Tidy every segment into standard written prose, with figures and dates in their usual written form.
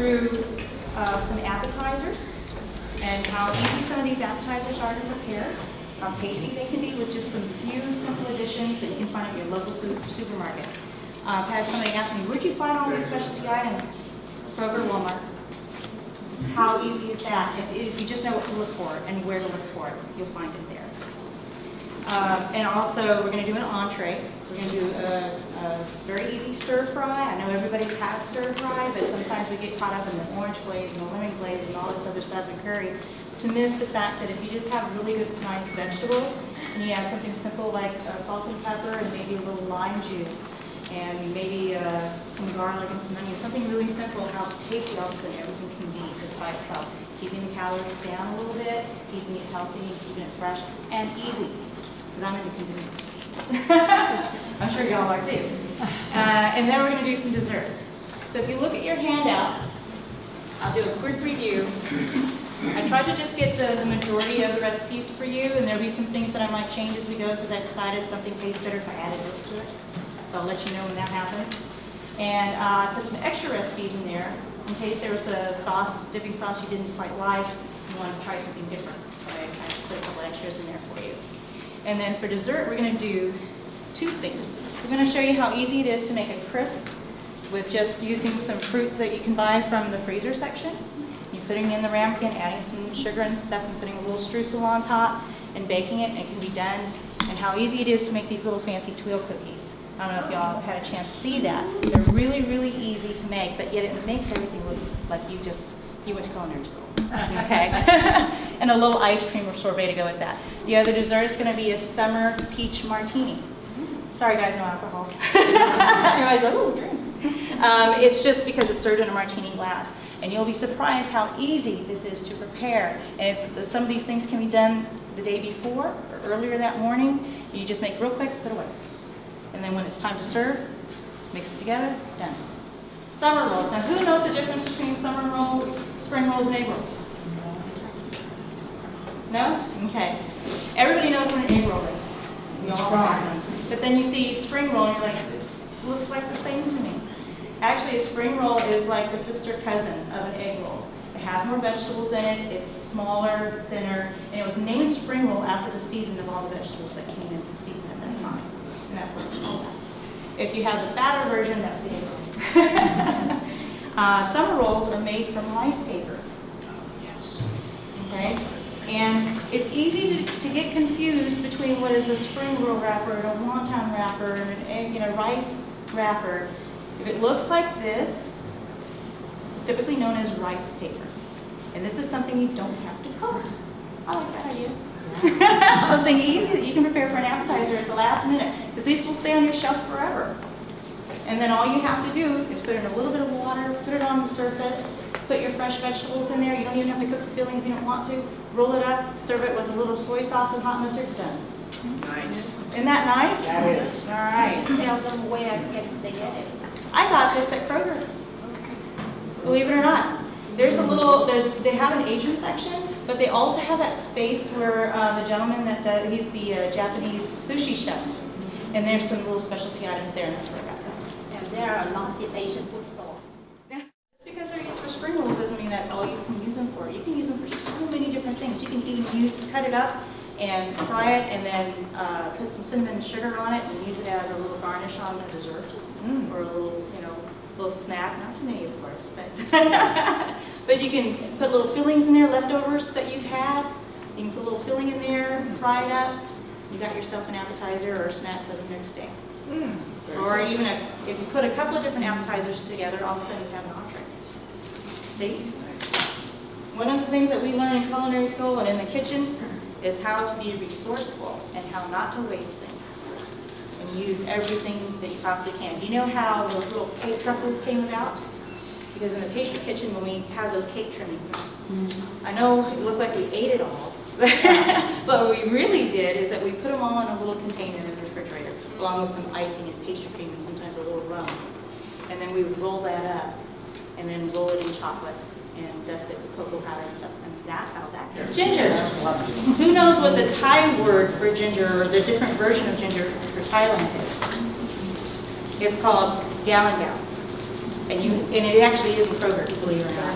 through some appetizers and how easy some of these appetizers are to prepare, how tasty they can be with just some few simple additions that you can find at your local supermarket. I've had somebody ask me, where'd you find all these specialty items? Kroger, Walmart. How easy is that? If you just know what to look for and where to look for it, you'll find it there. And also, we're going to do an entree. We're going to do a very easy stir fry. I know everybody's had stir fry, but sometimes we get caught up in the orange glaze and the lemon glaze and all this other stuff in curry to miss the fact that if you just have really good, nice vegetables and you add something simple like salt and pepper and maybe a little lime juice and maybe some garlic and some onions, something really simple, how tasty all of a sudden everything can be just by itself. Keeping the calories down a little bit, keeping it healthy, keeping it fresh, and easy. Because I'm into convenience. I'm sure y'all are too. And then we're going to do some desserts. So if you look at your handout, I'll do a quick review. I tried to just get the majority of the recipes for you, and there'll be some things that I might change as we go because I decided something tastes better if I added this to it. So I'll let you know when that happens. And I put some extra recipes in there in case there was a sauce, dipping sauce you didn't quite like, you want to try something different. So I put a couple extras in there for you. And then for dessert, we're going to do two things. We're going to show you how easy it is to make a crisp with just using some fruit that you can buy from the freezer section. You're putting it in the ramekin, adding some sugar and stuff, and putting a little streusel on top, and baking it, and it can be done. And how easy it is to make these little fancy tuile cookies. I don't know if y'all had a chance to see that. They're really, really easy to make, but yet it makes everything look like you went to culinary school. Okay. And a little ice cream or sorbet to go with that. The other dessert is going to be a summer peach martini. Sorry guys, no alcohol. Everybody's like, oh, drinks. It's just because it's served in a martini glass. And you'll be surprised how easy this is to prepare. And some of these things can be done the day before or earlier that morning. You just make real quick, put away. And then when it's time to serve, mix it together, done. Summer rolls. Now who knows the difference between summer rolls, spring rolls, and egg rolls? No? Okay. Everybody knows what an egg roll is. We all have them. But then you see spring roll and you're like, it looks like the same to me. Actually, a spring roll is like the sister cousin of an egg roll. It has more vegetables in it, it's smaller, thinner, and it was named spring roll after the season of all the vegetables that came into season at that time. And that's what it's called. If you have the fatter version, that's the egg roll. Summer rolls are made from rice paper. Yes. Okay? And it's easy to get confused between what is a spring roll wrapper and a wonton wrapper and an egg, rice wrapper. If it looks like this, it's typically known as rice paper. And this is something you don't have to cook. I like that idea. Something easy that you can prepare for an appetizer at the last minute, because these will stay on your shelf forever. And then all you have to do is put in a little bit of water, put it on the surface, put your fresh vegetables in there. You don't even have to cook the filling if you don't want to. Roll it up, serve it with a little soy sauce and hot mustard, done. Nice. Isn't that nice? That is. All right. Tell them where they get it. I got this at Kroger. Believe it or not. There's a little, they have an Asian section, but they also have that space where the gentleman he's the Japanese sushi chef. And there's some little specialty items there, and that's where I got this. And there are a lot of Asian food stores. Because they're used for spring rolls doesn't mean that's all you can use them for. You can use them for so many different things. You can even cut it up and fry it and then put some cinnamon sugar on it and use it as a little garnish on a dessert or a little snack. Not too many, of course, but but you can put little fillings in there, leftovers that you've had. You can put a little filling in there, fry it up. You got yourself an appetizer or a snack for the next day. Or even if you put a couple of different appetizers together, all of a sudden you have an entree. See? One of the things that we learn in culinary school and in the kitchen is how to be resourceful and how not to waste things. And use everything that you possibly can. Do you know how those little cake truffles came about? Because in the pastry kitchen, when we have those cake trimmings, I know it looked like we ate it all, but what we really did is that we put them all in a little container in the refrigerator, along with some icing and pastry cream and sometimes a little rum. And then we would roll that up and then roll it in chocolate and dust it with cocoa powder and stuff. And that's how that came. Ginger. Who knows what the Thai word for ginger, or the different version of ginger for Thailand is? It's called galangal. And it actually is a Kroger, believe it or not.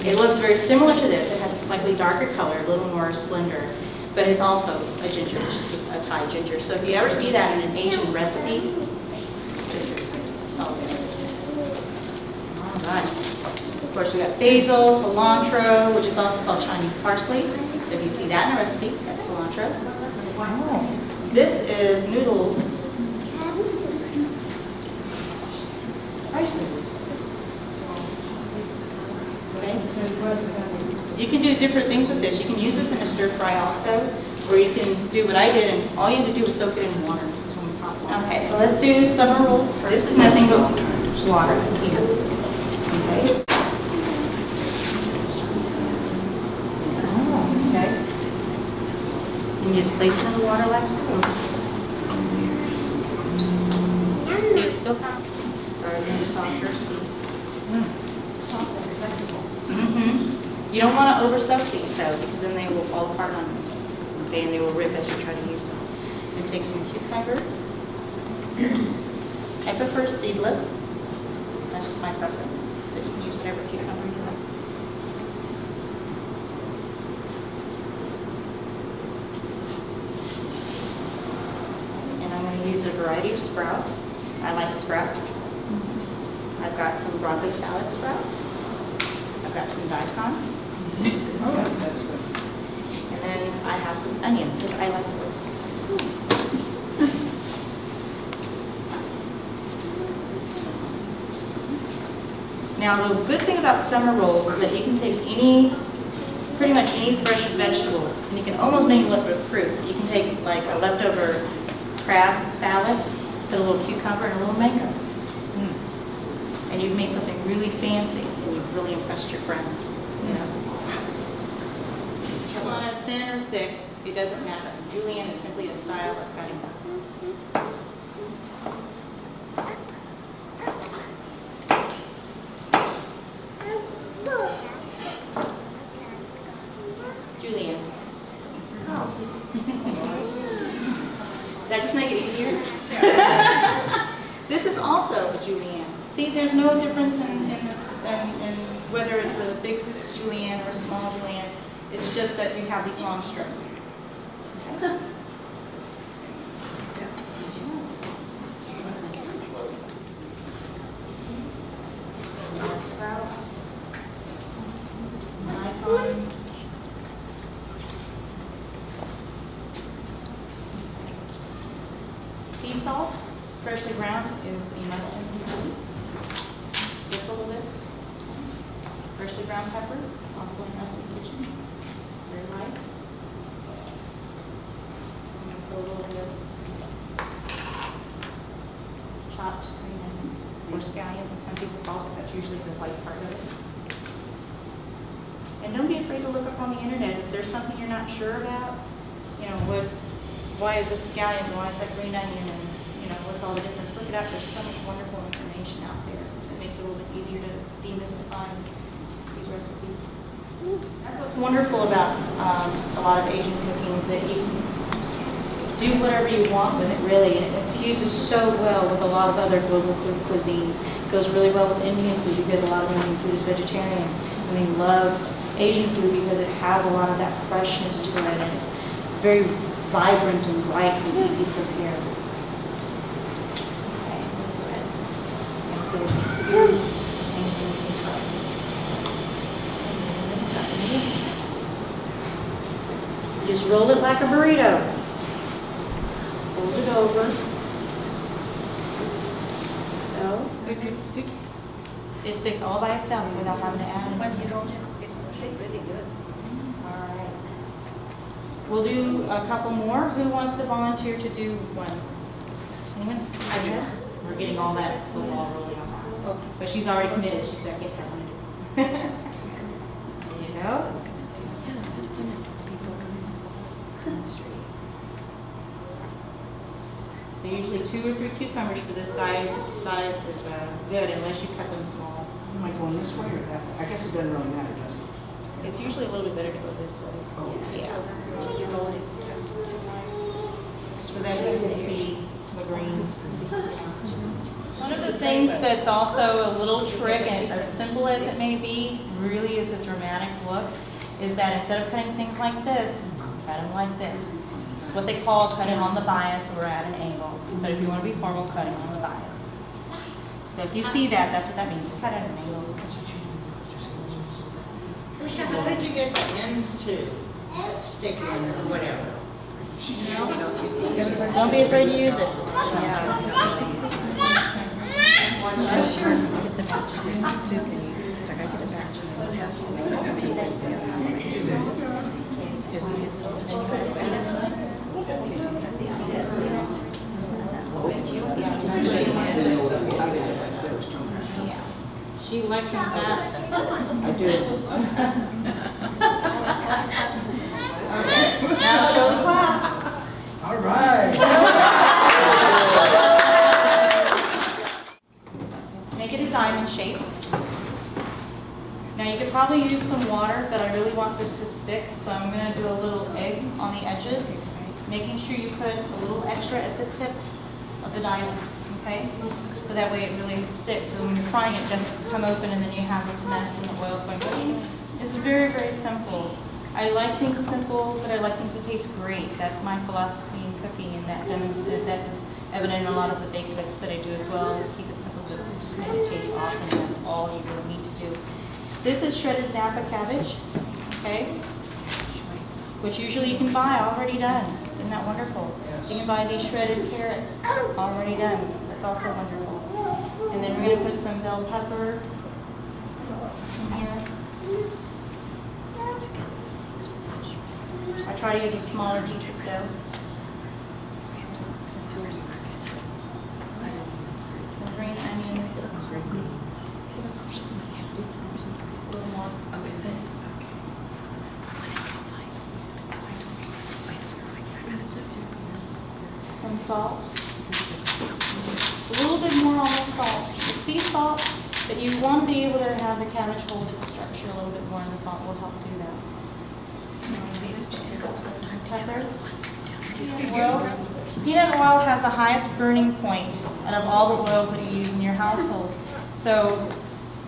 It looks very similar to this. It has a slightly darker color, a little more slender, but it's also a ginger. It's just a Thai ginger. So if you ever see that in an Asian recipe, ginger. It's all there. All right. Of course, we got basil, cilantro, which is also called Chinese parsley. So if you see that in a recipe, that's cilantro. This is noodles. Rice noodles. Okay. You can do different things with this. You can use this in a stir fry also, or you can do what I did, and all you have to do is soak it in water. Okay, so let's do summer rolls. This is nothing but water. Okay. Okay. You just place it in the water like so. See, it's still hot. Sorry, then it's softer. Soft and flexible. You don't want to overstuff these though, because then they will fall apart on you. Okay, and they will rip as you try to use them. And take some cucumber. I prefer seedless. That's just my preference. But you can use whatever cucumber you like. And I'm going to use a variety of sprouts. I like sprouts. I've got some broccoli salad sprouts. I've got some daikon. And then I have some onion, because I like those. Now, the good thing about summer rolls is that you can take pretty much any fresh vegetable, and you can almost make it look like fruit. You can take like a leftover crab salad, put a little cucumber and a little mango. And you've made something really fancy, and you've really impressed your friends. You know, you want it thin or thick, it doesn't matter. Julienne is simply a style of cutting. Julienne. Did I just make it easier? This is also a julienne. See, there's no difference in whether it's a big julienne or a small julienne. It's just that you have these long strips. Okay. Sprouts. Daikon. Sea salt, freshly ground, is a must in cooking. Just a little bit. Freshly ground pepper, also a must in the kitchen. Very light. I'm going to put a little bit of chopped green onion, or scallions, as some people call it. That's usually the white part of it. And don't be afraid to look up on the internet if there's something you're not sure about. You know, why is this scallions, why is that green onion, and you know, what's all the difference? Look it up. There's so much wonderful information out there. It makes it a little bit easier to demystify these recipes. That's what's wonderful about a lot of Asian cooking, is that you can do whatever you want with it, really, and it infuses so well with a lot of other global food cuisines. It goes really well with Indian food, because a lot of Indian food is vegetarian, and they love Asian food because it has a lot of that freshness to it, and it's very vibrant and bright and easy to prepare. Okay, good. And so the same thing with this rice. Just roll it like a burrito. Fold it over. So it sticks all by itself without having to add anything. You don't, it's really good. All right. We'll do a couple more. Who wants to volunteer to do one? Anyone? I do. We're getting all that little ball rolling on. But she's already committed. She said, yes, I want to do it. There you go. So usually 2 or 3 cucumbers for this size is good, unless you cut them small. Am I going this way or that way? I guess it doesn't really matter, does it? It's usually a little bit better to go this way. Oh. Yeah. So that you can see the greens. One of the things piece that's also a little trick, and as simple as it may be, really is a dramatic look, is that instead of cutting things like this, cut them like this. It's what they call cutting on the bias or at an angle. But if you want to be formal, cutting on the bias. So if you see that, that's what that means. Cut at an angle. Tricia, how did you get the ends to stick in or whatever? Don't be afraid to use it. She likes them fast. I do. Okay, now show the class. All right. Make it a diamond shape. Now you could probably use some water, but I really want this to stick, so I'm going to do a little egg on the edges, making sure you put a little extra at the tip of the diamond, okay? So that way it really sticks, so when you're frying it, it doesn't come open and then you have this mess and the oil's going. It's very, very simple. I like things simple, but I like things to taste great. That's my philosophy in cooking, and that is evident in a lot of the baked goods that I do as well, is keep it simple, but just make it taste awesome. That's all you really need to do. This is shredded Napa cabbage, okay? Which usually you can buy already done. Isn't that wonderful? You can buy these shredded carrots already done. That's also wonderful. And then we're going to put some bell pepper in here. I try to use a smaller pieces though. Some green onion. A little more. Some salt. A little bit more on the salt. It's sea salt, but you want to be able to have the cabbage hold its structure a little bit more, and the salt will help do that. Pepper. Peanut oil. Peanut oil has the highest burning point out of all the oils that you use in your household. So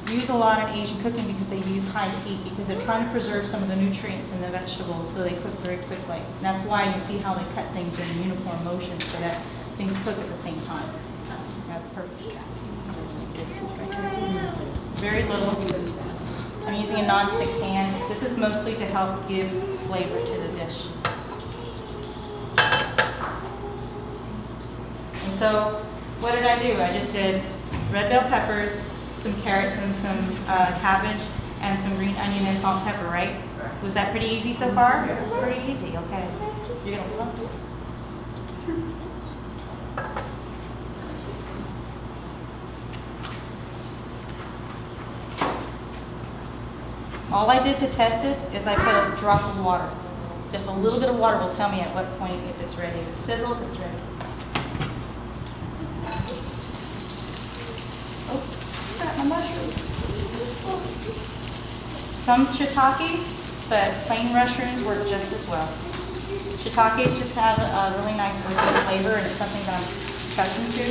use a lot in Asian cooking because they use high heat, because they're trying to preserve some of the nutrients in the vegetables, so they cook very quickly. And that's why you see how they cut things in uniform motion so that things cook at the same time. That's perfect. Very little. I'm using a non-stick pan. This is mostly to help give flavor to the dish. And so, what did I do? I just did red bell peppers, some carrots and some cabbage, and some green onion and salt and pepper, right? Was that pretty easy so far? Pretty easy, okay. You're gonna love it. All I did to test it is I put a drop of water. Just a little bit of water will tell me at what point if it's ready. If it sizzles, it's ready. Oh, got my mushrooms. Some shiitakes, but plain mushrooms work just as well. Shiitakes just have a really nice earthy flavor, and it's something that I'm accustomed to.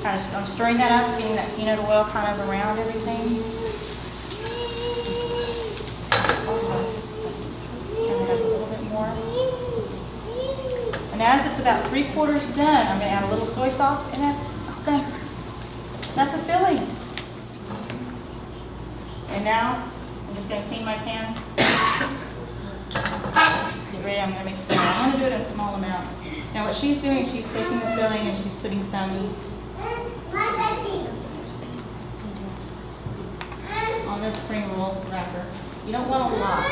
I'm stirring that up, getting that peanut oil kind of around everything. Turn it up a little bit more. And as it's about 3/4 done, I'm going to add a little soy sauce, and that's done. That's a filling. And now, I'm just going to clean my pan. Get ready, I'm going to make some. I'm going to do it in small amounts. Now what she's doing, she's taking the filling and she's putting some on this spring roll wrapper. You don't want a lot.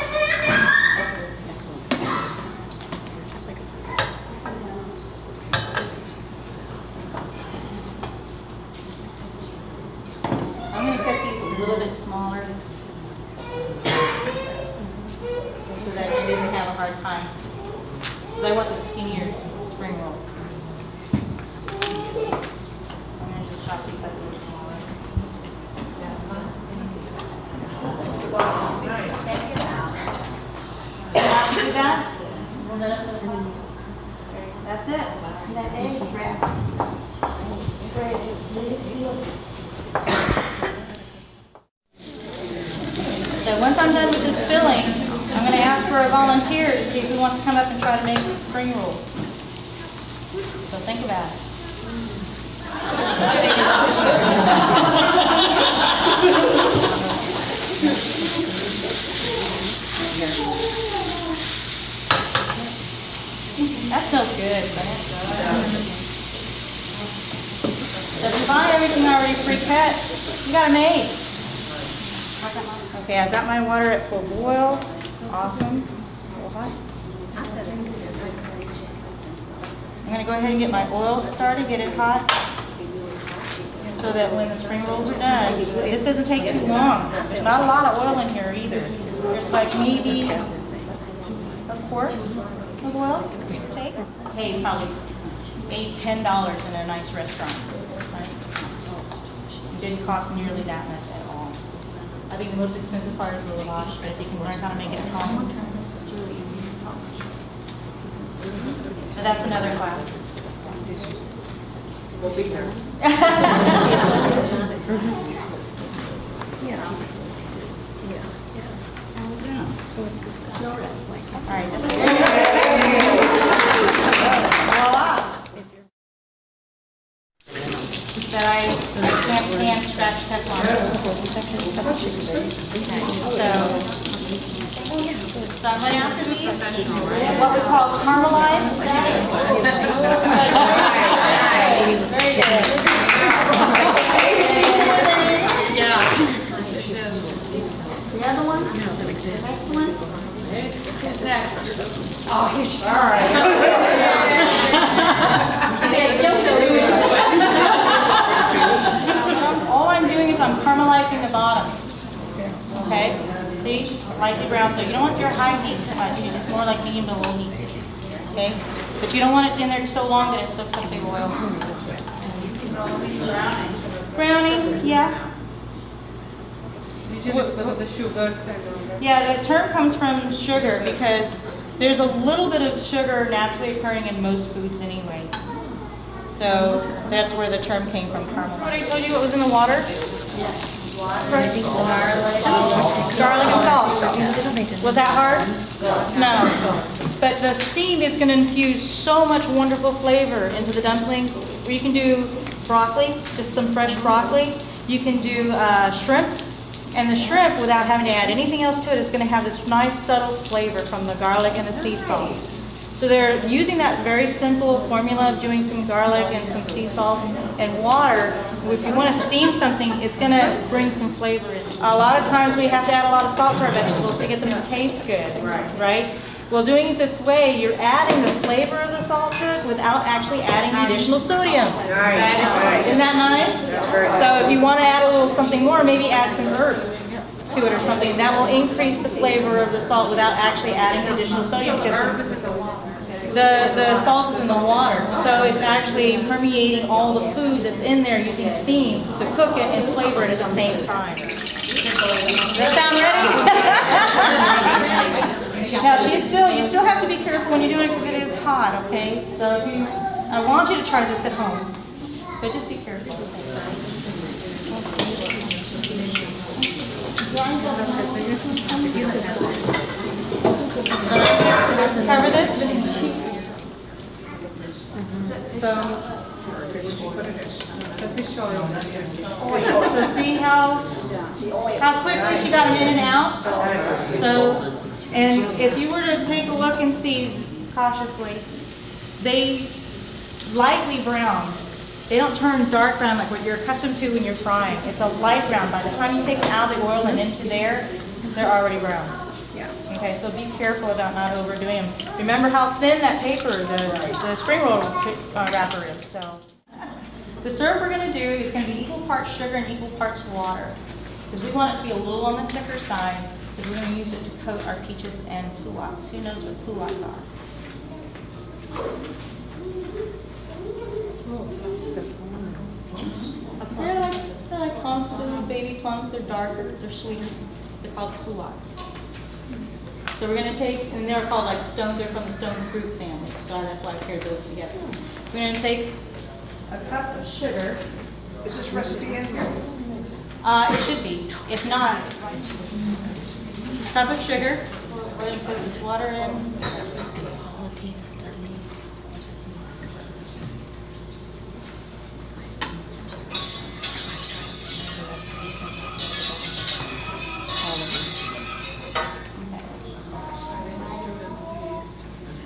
I'm going to cut these a little bit smaller so that she doesn't have a hard time. Because I want the skinnier spring roll. I'm going to just chop these up a little smaller. Can you do that? Roll that up a little. Very That's it. And then egg wrap. Spread it with seals. So once I'm done with this filling, I'm going to ask for a volunteer to see who wants to come up and try to make some spring rolls. So think about it. That smells good. So if you buy everything already pre-cut, you got it made. Okay, I've got my water at full boil. Awesome. A little hot. I'm going to go ahead and get my oil started, get it hot, so that when the spring rolls are done, this doesn't take too long. There's not a lot of oil in here either. There's like maybe a quart of oil. Take. Hey, probably $8, $10 in a nice restaurant. Right? It didn't cost nearly that much at all. I think the most expensive part is the wash, but if you can learn how to make it at home, it's really easy. So that's another class. We'll be there. All right, just voila. That I can't scratch Teflon. So I'm going after these, what we call caramelized. Very good. Yeah. The other one? The next one? Oh, here's all right. All I'm doing is I'm caramelizing the bottom. Okay? See? Lightly brown. So you don't want your high heat too much. You just more like medium to low heat. Okay? But you don't want it in there so long that it soaks up the oil. Browning, yeah. Usually because of the sugars and all that. Yeah, the term comes from sugar because there's a little bit of sugar naturally occurring in most foods anyway. So that's where the term came from, caramel. What I told you what was in the water? Garlic and salt. Was that hard? No. But the steam is going to infuse so much wonderful flavor into the dumplings. Where you can do broccoli, just some fresh broccoli. You can do shrimp. And the shrimp, without having to add anything else to it, is going to have this nice subtle flavor from the garlic and the sea salt. So they're using that very simple formula of doing some garlic and some sea salt and water. If you want to steam something, it's going to bring some flavor in. A lot of times we have to add a lot of salt to our vegetables to get them to taste good, right? Well, doing it this way, you're adding the flavor of the salt to it without actually adding the additional sodium. Isn't that nice? So if you want to add a little something more, maybe add some herb to it or something. That will increase the flavor of the salt without actually adding additional sodium. Because the salt is in the water, so it's actually permeating all the food that's in there using steam to cook it and flavor it at the same time. Does that sound ready? Now, you still have to be careful when you do it because it is hot, okay? So I want you to try this at home, but just be careful. Cover this. So see how quickly she got them in and out? So, and if you were to take a look and see cautiously, they lightly brown. They don't turn dark brown like what you're accustomed to when you're frying. It's a light brown. By the time you take them out of the oil and into there, they're already brown. Okay, so be careful about not overdoing them. Remember how thin that paper, the spring roll wrapper is. So, the syrup we're going to do is going to be equal parts sugar and equal parts water, because we want it to be a little on the thicker side, because we're going to use it to coat our peaches and pluots. Who knows what pluots are? They're like plums, baby plums. They're darker. They're sweet. They're called pluots. So we're gonna take, and they're called like stone, they're from the stone fruit family, so that's why I paired those together. We're gonna take a cup of sugar. Is this recipe in here? It should be. If not, cup of sugar. Let's go ahead and put this water in.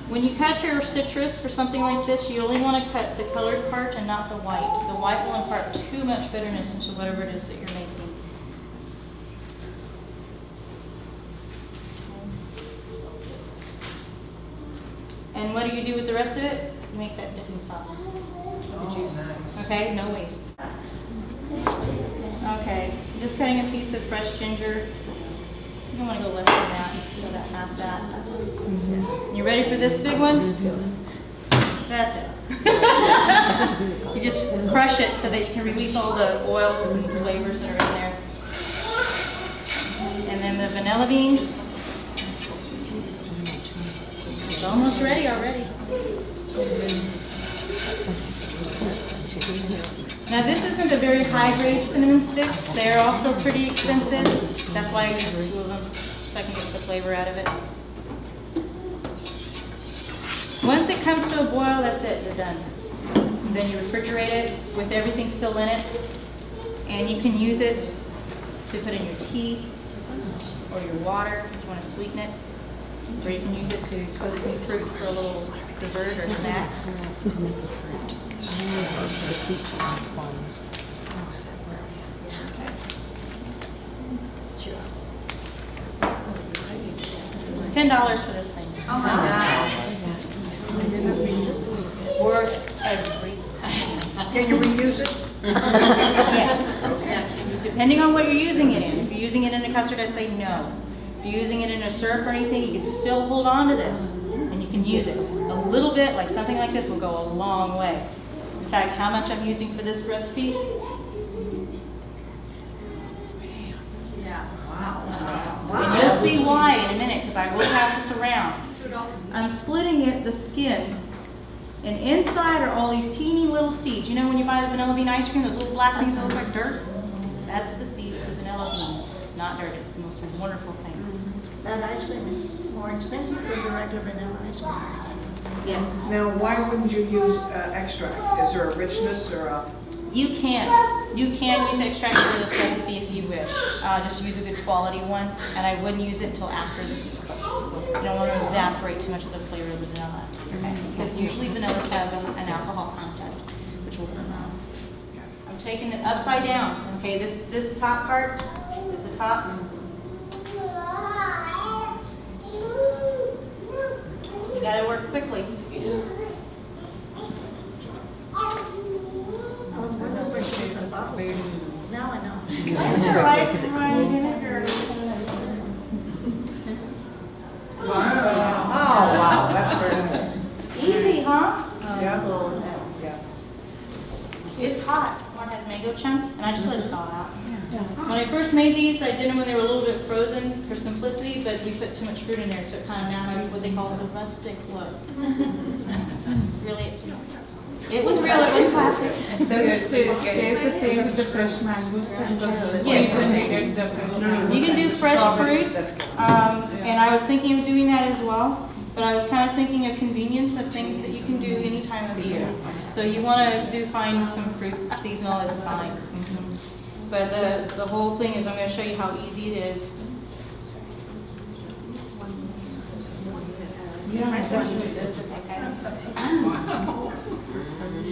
When you cut your citrus for something like this, you only want to cut the colored part and not the white. The white will impart too much bitterness into whatever it is that you're making. And what do you do with the rest of it? You make that dipping sauce. The juice. Okay, no waste. Okay, just cutting a piece of fresh ginger. You don't want to go less than that. Go about half that. You ready for this big one? That's it. You just crush it so that you can release all the oils and flavors that are in there. And then the vanilla bean. It's almost ready already. Now this isn't a very high-grade cinnamon sticks. They're also pretty expensive. That's why I use 2 of them, so I can get the flavor out of it. Once it comes to a boil, that's it, you're done. And then you refrigerate it with everything still in it, and you can use it to put in your tea or your water if you want to sweeten it, or you can use it to coat some fruit for a little dessert or snack. $10 for this thing. Oh my God. Worth every. Can you reuse it? Yes. Depending on what you're using it in. If you're using it in a custard, I'd say no. If you're using it in a syrup or anything, you can still hold on to this and you can use it. A little bit, like something like this, will go a long way. In fact, how much I'm using for this recipe? And you'll see why in a minute, because I will pass this around. I'm splitting it, the skin, and inside are all these teeny little seeds. You know when you buy the vanilla bean ice cream, those little black things that look like dirt? That's the seed of the vanilla bean. It's not dirt, it's the most wonderful thing. That ice cream is more expensive than the regular vanilla ice cream. Yeah. Now, why wouldn't you use extract? Is there a richness or a... You can use extract for this recipe if you wish. Just use a good quality one, and I wouldn't use it until after this is cooked. You don't want to evaporate too much of the flavor of the vanilla, okay? Because usually vanillas have an alcohol content, which will burn out. I'm taking it upside down, okay? This top part is the top. You gotta work quickly. I was wondering where she got the bottle. Now I know. That's the rice and wine vinegar. Wow. Oh, wow, that's very good. Easy, huh? Yeah. Yeah. It's hot. One has mango chunks, and I just let it thaw out. When I first made these, I did them when they were a little bit frozen for simplicity, but we put too much fruit in there, so it kind of now has what they call the rustic look. Really, it was real, it wasn't plastic. Does it stay the same with the fresh mangoes? Yes. You can do fresh fruit, and I was thinking of doing that as well, but I was kind of thinking of convenience of things that you can do any time of year. So you want to find some fruit seasonal, it's fine. But the whole thing is I'm going to show you how easy it is.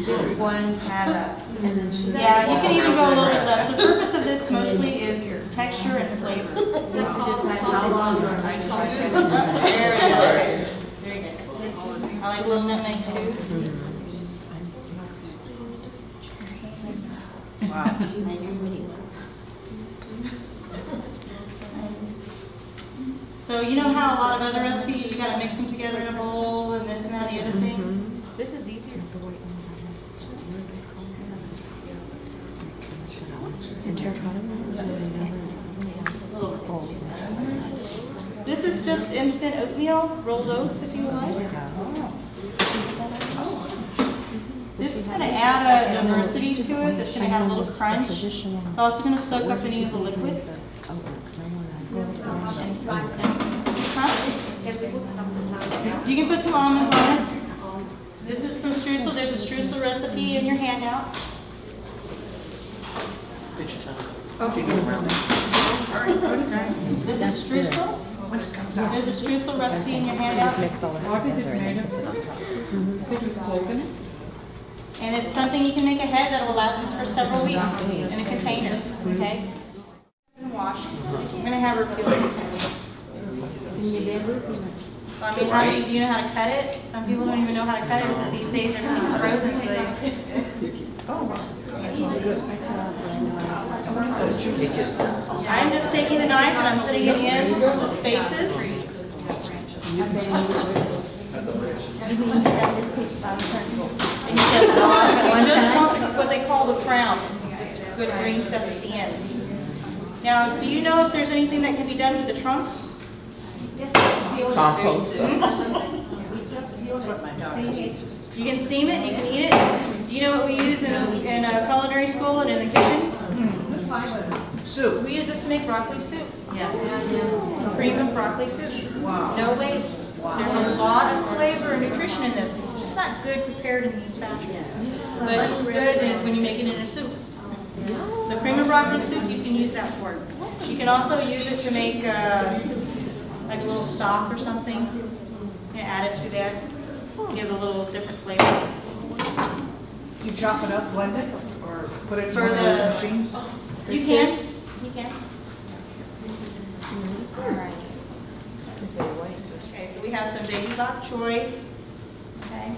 Just one pat up. Yeah, you can even go a little bit less. The purpose of this mostly is texture and flavor. This is just like how long your ice cream. There we go. Very good. I like a little nutmeg too. Wow. So you know how a lot of other recipes, you gotta mix them together in a bowl and this and that, the other thing? This is easier. This is just instant oatmeal, rolled oats if you would like. This is going to add a diversity to it that's going to have a little crunch. It's also going to soak up any of the liquids. Huh? You can put some almonds on it. This is some streusel. There's a streusel recipe in your handout. This is streusel. There's a streusel recipe in your handout. What is it made of? Is it with coconut? And it's something you can make ahead that will last us for several weeks in a container, okay? And washed. I'm going to have her peel this one. I mean, how do you know how to cut it? Some people don't even know how to cut it because these days everything's frozen, so they... I'm just taking the knife and I'm putting it in the spaces. And you just want what they call the crowns, this good green stuff at the end. Now, do you know if there's anything that can be done with the trunk? Compost. That's what my daughter eats. You can steam it, you can eat it. Do you know what we use in culinary school and in the kitchen? Soup. We use this to make broccoli soup. Yes. Cream of broccoli soup. Wow. No waste. There's a lot of flavor and nutrition in this. It's just not good prepared in these fashions. But good is when you make it in a soup. So cream of broccoli soup, you can use that for. You can also use it to make like a little stock or something. And add it to that. Give it a little different flavor. You chop it up, blend it, or put it in For one of those the- machines? You can. You can. All right. Okay, so we have some baby bok choy. Okay.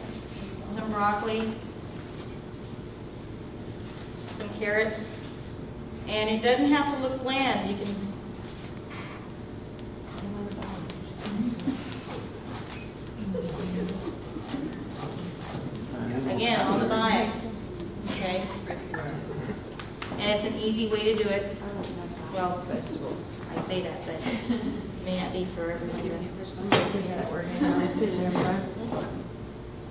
Some broccoli. Some carrots. And it doesn't have to look bland. You can. Again, on the bias. Okay. And it's an easy way to do it. Well, I say that, but it may not be for everyone.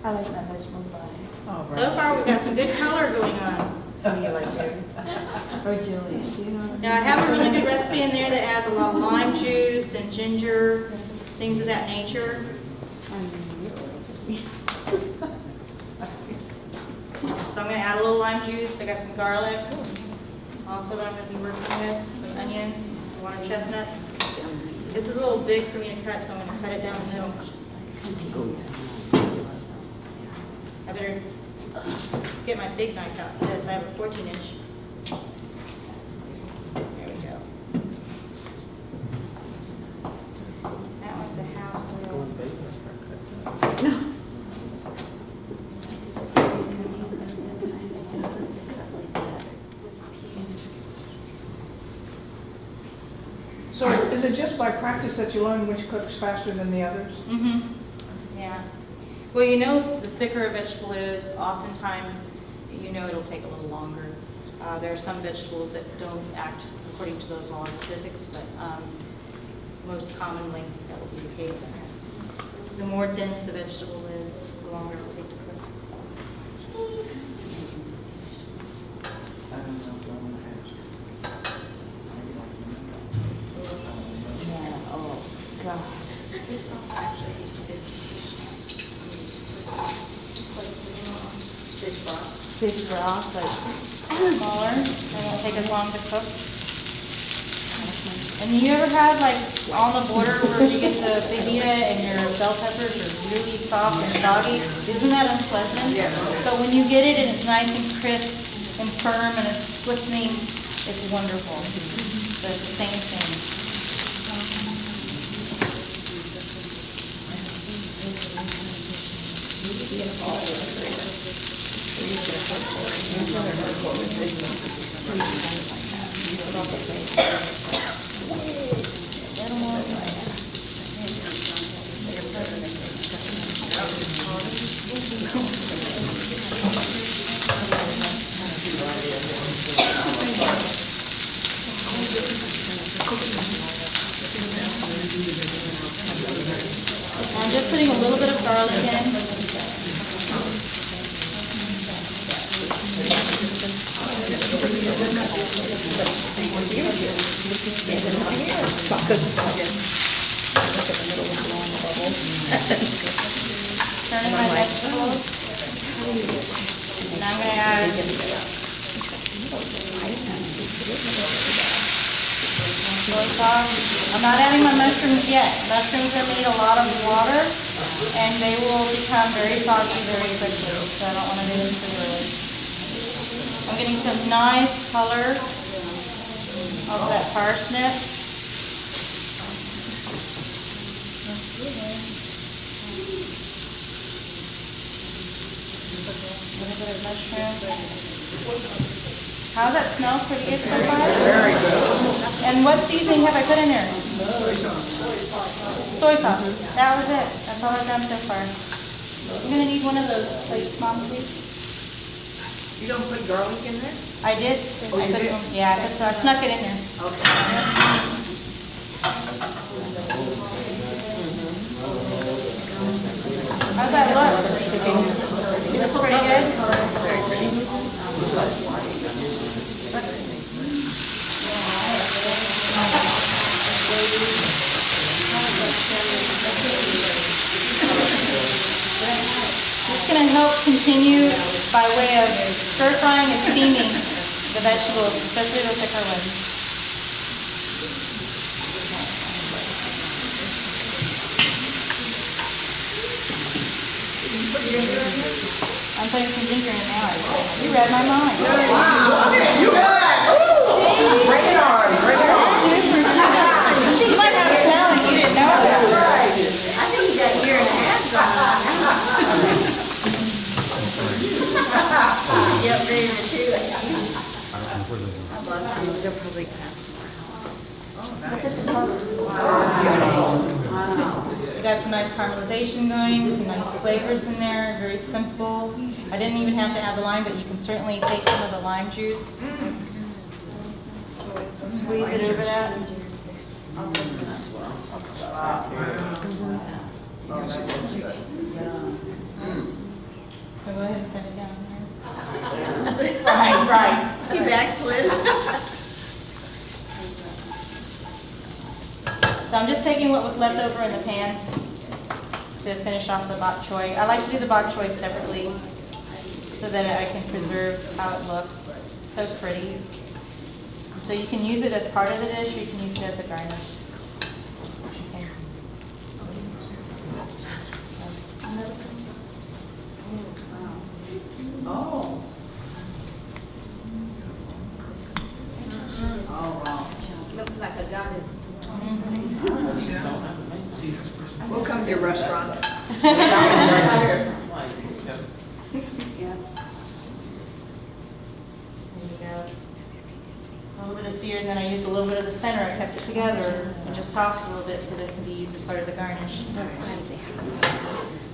I like my vegetables bias. So far, we've got some good color going on. Or Julian, do you know? Now, I have a really good recipe in there that adds a lot of lime juice and ginger, things of that nature. So I'm going to add a little lime juice. I got some garlic. Also, that I'm going to be working with some onion, some water chestnuts. This is a little big for me to cut, so I'm going to cut it down the middle. I better get my big knife out for this. I have a 14-inch. There we go. That one's a house wheel. So is it just by practice that you learn which cooks faster than the others? Mm-hmm. Yeah. Well, you know, the thicker a vegetable is, oftentimes, you know it'll take a little longer. There are some vegetables that don't act according to those laws of physics, but most commonly that will be the case. The more dense a vegetable is, the longer it will take to cook. Yeah, oh, God. Fish broth, like, Smaller, they won't take as long to cook. And you ever had like on the border where you get the fajita and your bell peppers are really soft and soggy? Isn't that unpleasant? Yeah. So when you get it and it's nice and crisp and firm and it's glistening, it's wonderful. So it's the same thing. Turning my vegetables. And I'm gonna add soy sauce. I'm not adding my mushrooms yet. Mushrooms need a lot of water and they will become very soggy very quickly. So I don't want to do this too early. I'm getting some nice color of that parsnip. A little bit of mushroom. How's that smell? Pretty good so far? Very good. And what seasoning have I put in there? Soy sauce. Soy sauce. That was it. That's all I've done so far. I'm going to need one of those plates, Mom, please. You don't put garlic in there? I did. Oh, you did? Yeah, I snuck it in there. Okay. How's that look? Looks pretty good? It's going to help continue by way of stir frying and steaming the vegetables, especially the thicker ones. I'm putting some ginger in now. You read my mind. Wow, you got it. Bring it on, bring it on. You might have a talent you didn't know about. I think you got a year and a half gone. Yep, very too. They're probably We got some nice caramelization going, some nice flavors in there, very simple. I didn't even have to add the lime, but you can certainly take some of the lime juice. Squeeze it over that. So go ahead and set it down here. Right. You backslid. So I'm just taking what was left over in the pan to finish off the bok choy. I like to do the bok choy separately so that I can preserve how it looks. So pretty. So you can use it as part of the dish, or you can use it as a garnish. Okay. Oh. Oh, wow. Looks like a garden. We'll come to your restaurant. There you go. A little bit of sear, and then I used a little bit of the center. I kept it together and just tossed a little bit so that it can be used as part of the garnish.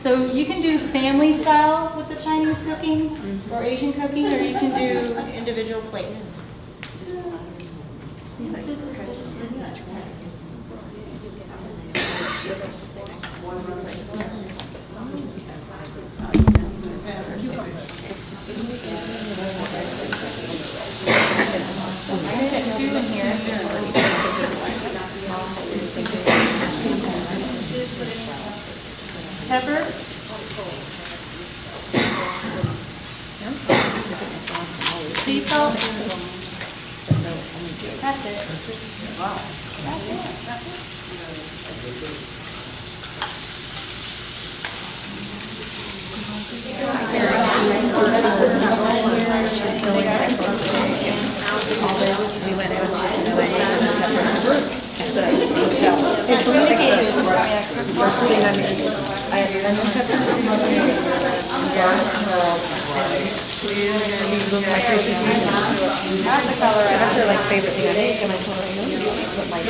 So you can do family style with the Chinese cooking or Asian cooking, or you can do individual plates. I'm going to put 2 in here. Pepper. Sea salt. That's it. Wow. That's it. That's the color. That's her like favorite thing I make, and I told her, I know you put like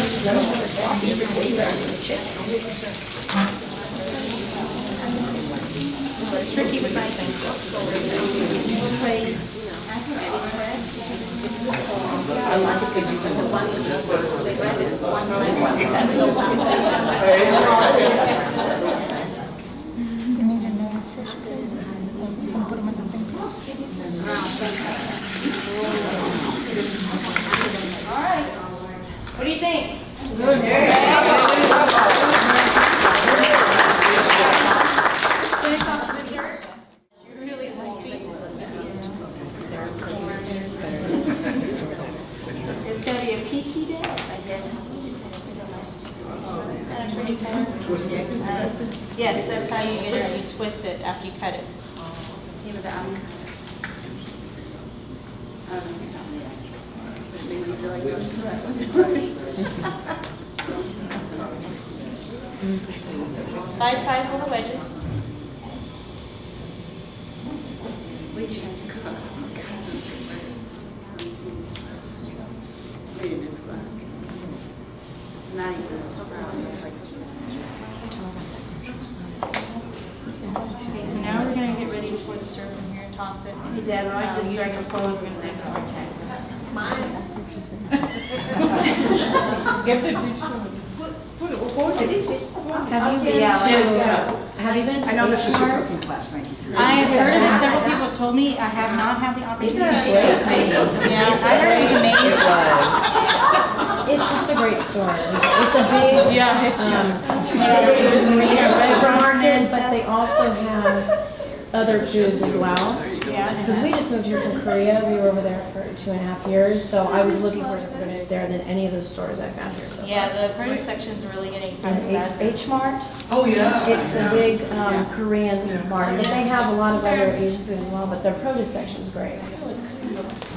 Tricky with my things. What do you think? Finish off with dessert. Really sweet. It's going to be a peachy day. Yes, that's how you get it. You twist it after you cut it. See with the avocado. Maybe you feel like you're sweat. Bite-sized little wedges. Which one? It is black. Not even, it's brown. It's like. Okay, so now we're going to get ready to pour the syrup in here and toss it. Hey, Deb, I just Using drank a a spoon, we're going to mix our tank. Give the Have you been to I know this is your H-Mart? cooking class, thank you. I have heard of it. Several people have told me. I have not had the opportunity. Yeah, I heard it was amazing. It's a great store. It's a big, Yeah, it's, restaurant, but they also have other foods as well. Yeah. Because we just moved here from Korea. We were over there for 2.5 years, so I was looking for some produce there than any of those stores I found here. So Yeah, the produce section's really getting kind of and sad. H-Mart, oh, yeah. it's the big Korean market. They have a lot of other Asian food as well, but their produce section's great.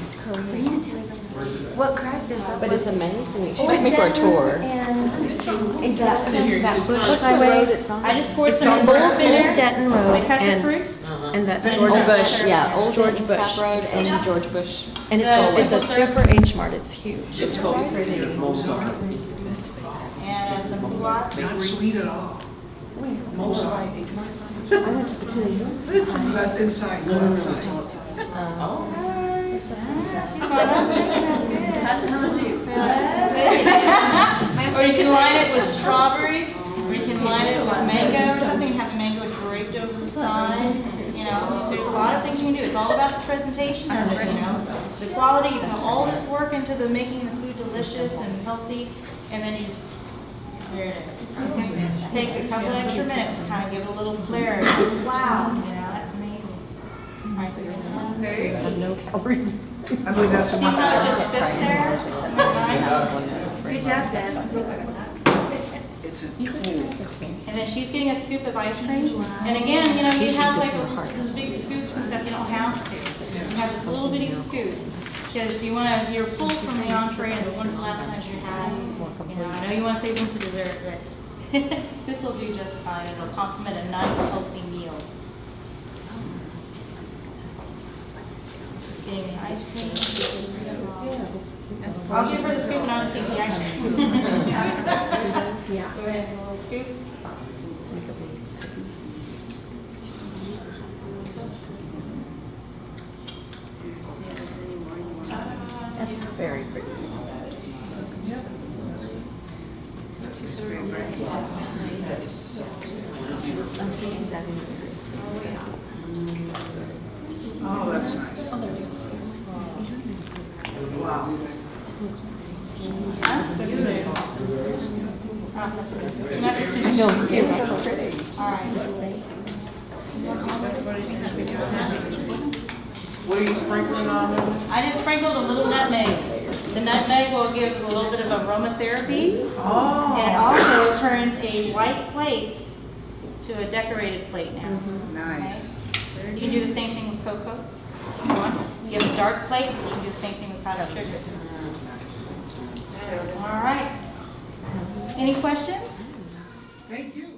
It's Korean. What cracked us up But was it's amazing. She took me for a tour. and that Bush What's the road Highway, it's on? I just poured It's some on syrup in there. Denton I Road, cut the and- fruit. And that George Bush, yeah, Old George George Bush. Tap Road and George Bush. and The it's a simple syrup. super H-Mart, it's huge. It's called And some blue. Not sweet at all. Mozart. That's inside, not outside. Or you can line it with strawberries, or you can line it with mango or something, have the mango draped over the side. You know, there's a lot of things you can do. It's all about the presentation of it, you know. The quality, you put all this work into the making the food delicious and healthy, and then you just, there it is. Take a couple extra minutes to kind of give it a little flair. Just, wow, you know, that's amazing. All right, so very I have no calories. I believe that's See what how it just sits there? Isn't that nice? Good job, Deb. it's a tool. And then she's getting a scoop of ice cream. And again, you know, you have like those big scoops and stuff, you don't have to. You have this little bitty scoop. Because you want to, you're full from the entree and the wonderful appetizers you had. You know, I know you want to save them for dessert, but this will do just fine. It'll complement a nice, healthy meal. Just getting the ice cream. I'll give her the scoop and I'll just eat the ice cream. Yeah. Go ahead, a little scoop. That's very pretty. I'm thinking that in Oh, that's nice. Wow. I know, it's so pretty. All right. What are you sprinkling on them? I just sprinkled a little nutmeg. The nutmeg will give a little bit of aromatherapy, and it Oh, also turns a white plate to a decorated plate now. nice. Okay? You can do the same thing with cocoa. If you want. You have a dark plate, you can do the same thing with powdered sugar. All right. Any questions? Thank you.